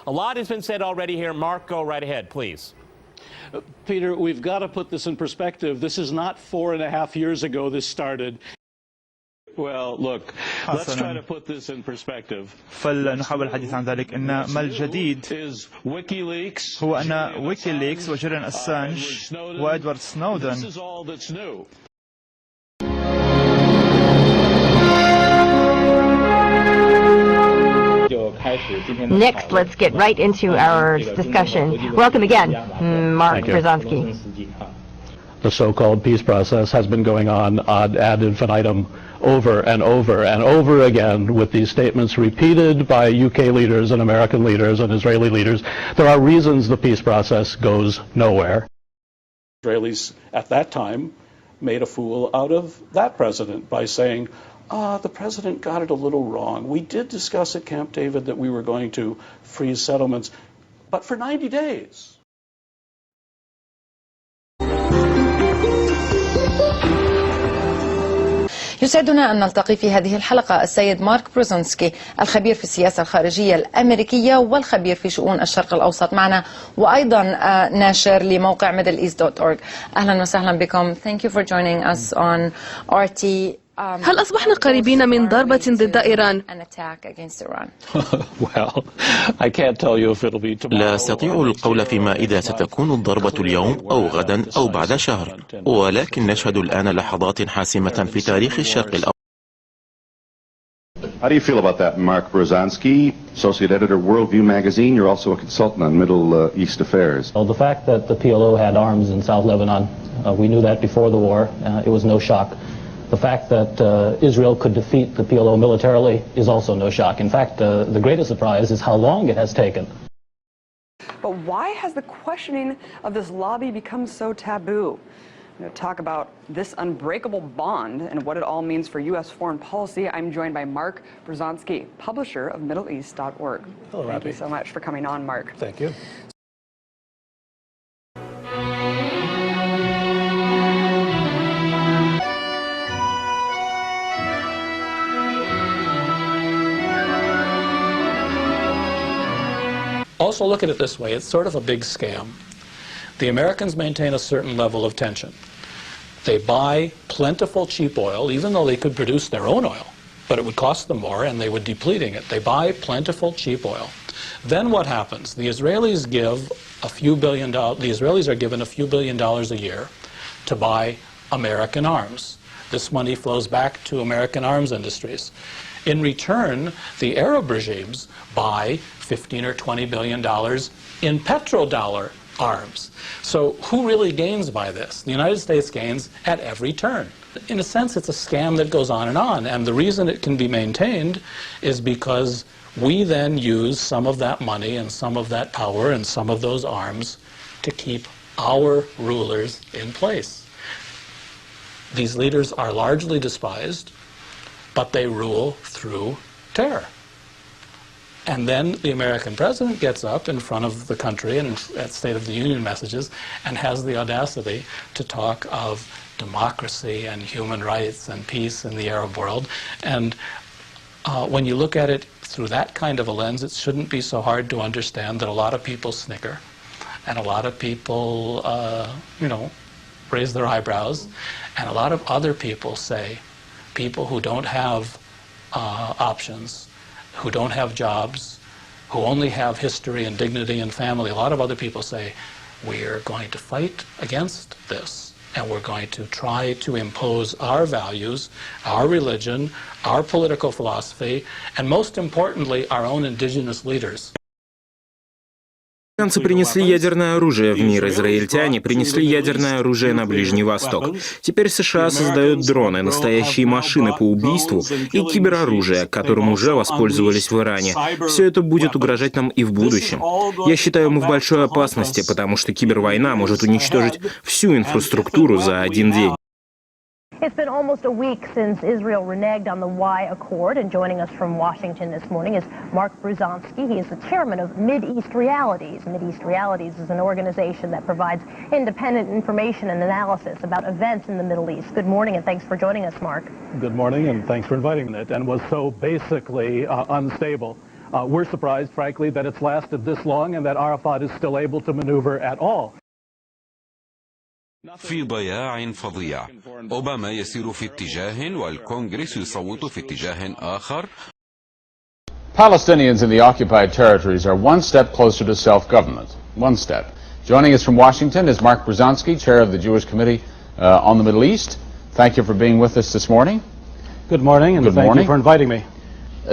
A lot has been said already here. Mark, go right ahead, please. Peter, we've got to put this in perspective. This is not 4.5 years ago this started. Well, look, let's try to put this in perspective. فلنحاول الحديث عن ذلك. إن ما الجديد هو أن ويكيليكس وجيران أسانج وإدوارد سنودن Next, let's get right into our discussion. Welcome again, Mark Bruzonsky. The so-called peace process has been going on ad infinitum over and over and over again, with these statements repeated by UK leaders and American leaders and Israeli leaders. There are reasons the peace process goes nowhere. Israelis at that time made a fool out of that president by saying, the president got it a little wrong. We did discuss at Camp David that we were going to freeze settlements, but for 90 days. يسعدنا أن نلتقي في هذه الحلقة السيد مارك بروزونسكي، الخبير في السياسة الخارجية الأمريكية والخبير في شؤون الشرق الأوسط معنا، وأيضا ناشر لموقع middleeast.org. أهلا وسهلا بكم. Thank you for joining us on RT. هل أصبحنا قريبين من ضربة ضد إيران؟ لا أستطيع القول فيما إذا ستكون الضربة اليوم أو غدا أو بعد شهر، ولكن نشهد الآن لحظات حاسمة في تاريخ الشرق الأوسط. How do you feel about that, Mark Bruzonsky, associate editor, Worldview magazine? You're also a consultant on Middle East affairs. Well, the fact that the PLO had arms in South Lebanon, we knew that before the war. It was no shock. The fact that Israel could defeat the PLO militarily is also no shock. In fact, the greatest surprise is how long it has taken. But why has the questioning of this lobby become so taboo? To talk about this unbreakable bond and what it all means for U.S. foreign policy, I'm joined by Mark Bruzonsky, publisher of middleeast.org. Hello, Thank you so much for coming on, Mark. Thank you. Also look at it this way, it's sort of a big scam. The Americans maintain a certain level of tension. They buy plentiful cheap oil, even though they could produce their own oil, but it would cost them more and they would be depleting it. They buy plentiful cheap oil. Then what happens? The Israelis give a few billion dollars, the Israelis are given a few $1 billion a year to buy American arms. This money flows back to American arms industries. In return, the Arab regimes buy $15 or $20 billion in petrodollar arms. So who really gains by this? The United States gains at every turn. In a sense, it's a scam that goes on, and the reason it can be maintained is because we then use some of that money and some of that power and some of those arms to keep our rulers in place. These leaders are largely despised, but they rule through terror. And then the American president gets up in front of the country and at State of the Union messages and has the audacity to talk of democracy and human rights and peace in the Arab world. And when you look at it through that kind of a lens, it shouldn't be so hard to understand that a lot of people snicker and a lot of people, raise their eyebrows, and a lot of other people say, people who don't have options, who don't have jobs, who only have history and dignity and family, a lot of other people say, we're going to fight against this, and we're going to try to impose our values, our religion, our political philosophy, and most importantly, our own indigenous leaders. Американцы принесли ядерное оружие в мир, израильтяне принесли ядерное оружие на Ближний Восток. Теперь США создают дроны, настоящие машины по убийству и кибероружие, которым уже воспользовались в Иране. Все это будет угрожать нам и в будущем. Я считаю, мы в большой опасности, потому что кибервойна может уничтожить всю инфраструктуру за один день. It's been almost a week since Israel reneged on the Y Accord, and joining us from Washington this morning is Mark Bruzonsky. He is the chairman of Mideast Realities. Mideast Realities is an organization that provides independent information and analysis about events in the Middle East. Good morning, and thanks for joining us, Mark. Good morning, and thanks for inviting me. And was so basically unstable We're surprised, frankly, that it's lasted this long and that Arafat is still able to maneuver at all. في ضياع فظيع. أوباما يسير في اتجاه والكونغرس يصوت في اتجاه آخر. Palestinians in the occupied territories are one step closer to self-government. One step. Joining us from Washington is Mark Bruzonsky, chair of the Jewish Committee on the Middle East. Thank you for being with us this morning. Good morning, and thank you for inviting me.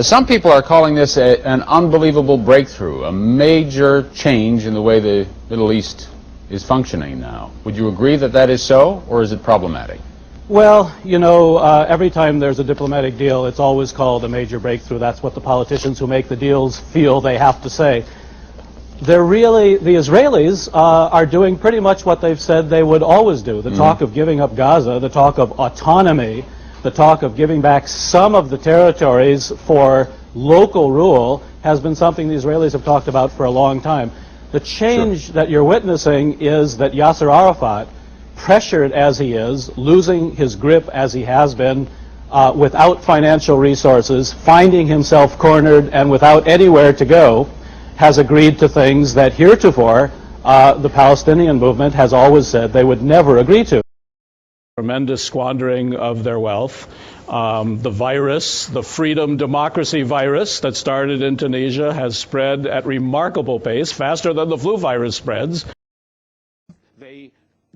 Some people are calling this an unbelievable breakthrough, a major change in the way the Middle East is functioning now. Would you agree that that is so, or is it problematic? Well, you know, every time there's a diplomatic deal, it's always called a major breakthrough. That's what the politicians who make the deals feel they have to say. The Israelis are doing pretty much what they've said they would always do. The talk of giving up Gaza, the talk of autonomy, the talk of giving back some of the territories for local rule has been something the Israelis have talked about for a long time. The change that you're witnessing is that Yasser Arafat, pressured as he is, losing his grip as he has been, without financial resources, finding himself cornered and without anywhere to go, has agreed to things that heretofore the Palestinian movement has always said they would never agree to. Tremendous squandering of their wealth. The virus, the freedom democracy virus that started in Tunisia has spread at remarkable pace, faster than the flu virus spreads. They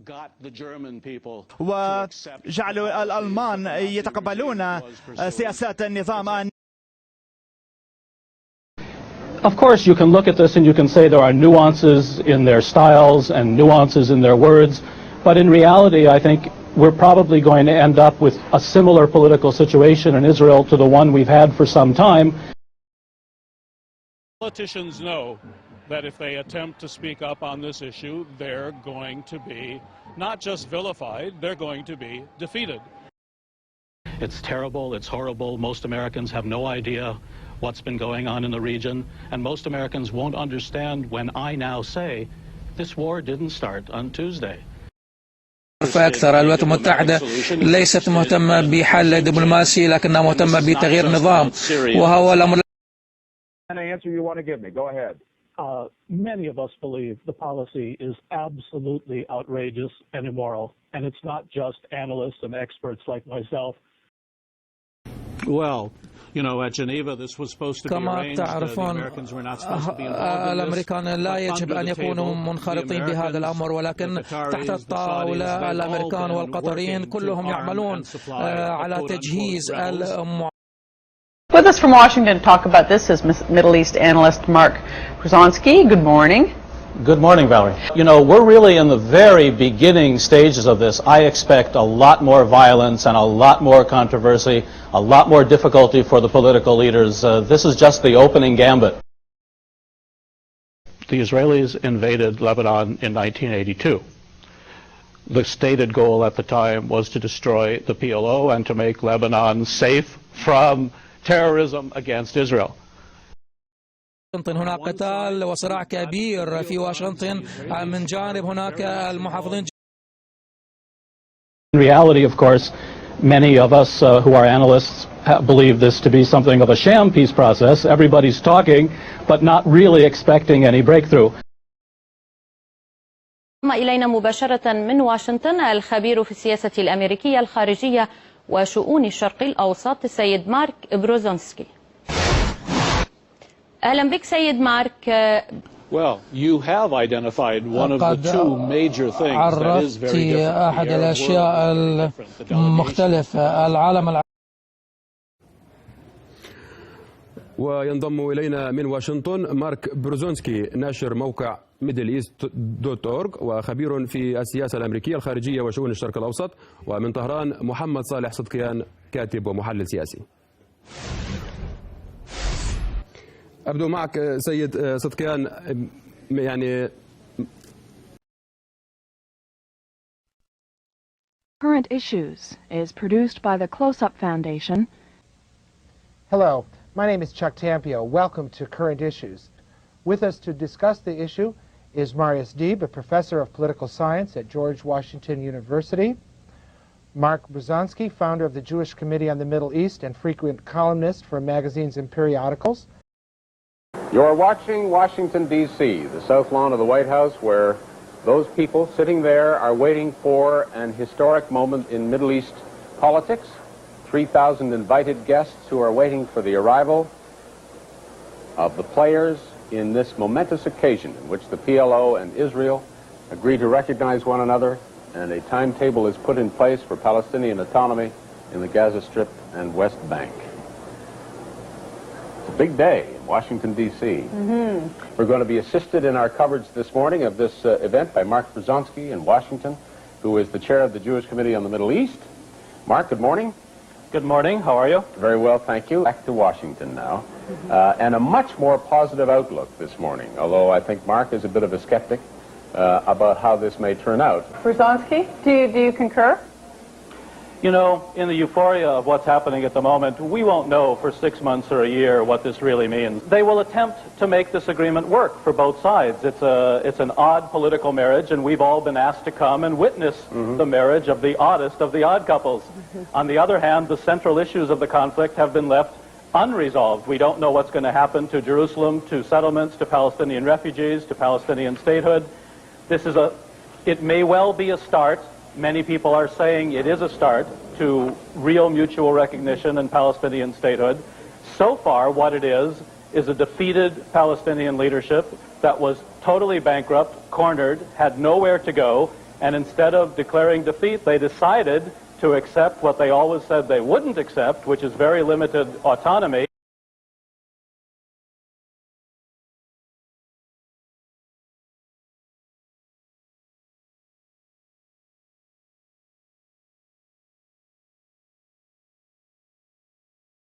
got the German people وجعلوا الألمان يتقبلون سياسات النظام. Of course, you can look at this and you can say there are nuances in their styles and nuances in their words, but in reality, I think we're probably going to end up with a similar political situation in Israel to the one we've had for some time. Politicians know that if they attempt to speak up on this issue, they're going to be not just vilified, they're going to be defeated. It's terrible, it's horrible. Most Americans have no idea what's been going on in the region, and most Americans won't understand when I now say this war didn't start on Tuesday. فأكثر الولايات المتحدة ليست مهتمة بحل دبلوماسي لكنها مهتمة بتغيير نظام وهو الأمر. An answer you want to give me? Go ahead. Many of us believe the policy is absolutely outrageous and immoral, and it's not just analysts and experts like myself. Well, you know, at Geneva this was supposed to be arranged. The Americans were not supposed to be involved in this. الأمريكان لا يجب أن يكونوا منخرطين بهذا الأمر ولكن تحت الطاولة الأمريكان والقطريين كلهم يعملون على تجهيز With us from Washington to talk about this is Middle East analyst Mark Bruzonsky. Good morning. Good morning, Valerie. You know, we're really in the very beginning stages of this. I expect a lot more violence and a lot more controversy, a lot more difficulty for the political leaders. This is just the opening gambit. The Israelis invaded Lebanon in 1982. The stated goal at the time was to destroy the PLO and to make Lebanon safe from terrorism against Israel. هناك قتال وصراع كبير في واشنطن من جانب هناك المحافظين. In reality, of course, many of us who are analysts believe this to be something of a sham peace process. Everybody's talking, but not really expecting any breakthrough. إلينا مباشرة من واشنطن الخبير في السياسة الأمريكية الخارجية وشؤون الشرق الأوسط السيد مارك بروزونسكي. أهلا بك سيد مارك. Well, you have identified one of the two major things that is very different. أحد الأشياء المختلفة العالم. وينضم إلينا من واشنطن مارك بروزونسكي ناشر موقع middleeast.org وخبير في السياسة الأمريكية الخارجية وشؤون الشرق الأوسط، ومن طهران محمد صالح صدقيان كاتب ومحلل سياسي. أبدو معك سيد صدقيان، يعني Current Issues is produced by the Close-Up Foundation. Hello, my name is Chuck Tampio. Welcome to Current Issues. With us to discuss the issue is Marius Deeb, a professor of political science at George Washington University. Mark Bruzonsky, founder of the Jewish Committee on the Middle East and frequent columnist for magazines and periodicals. You're watching Washington, D.C., the south lawn of the White House, where those people sitting there are waiting for an historic moment in Middle East politics. 3,000 invited guests who are waiting for the arrival of the players in this momentous occasion in which the PLO and Israel agree to recognize one another, and a timetable is put in place for Palestinian autonomy in the Gaza Strip and West Bank. It's a big day in Washington, D.C. We're going to be assisted in our coverage this morning of this event by Mark Bruzonsky in Washington, who is the chair of the Jewish Committee on the Middle East. Mark, good morning. Good morning. How are you? Very well, thank you. Back to Washington now. And a much more positive outlook this morning, although I think Mark is a bit of a skeptic about how this may turn out. Bruzonsky, do you concur? You know, in the euphoria of what's happening at the moment, we won't know for 6 months or a year what this really means. They will attempt to make this agreement work for both sides. It's an odd political marriage, and we've all been asked to come and witness the marriage of the oddest of the odd couples. On the other hand, the central issues of the conflict have been left unresolved. We don't know what's going to happen to Jerusalem, to settlements, to Palestinian refugees, to Palestinian statehood. It may well be a start. Many people are saying it is a start to real mutual recognition and Palestinian statehood. So far, what it is a defeated Palestinian leadership that was totally bankrupt, cornered, had nowhere to go, and instead of declaring defeat, they decided to accept what they always said they wouldn't accept, which is very limited autonomy.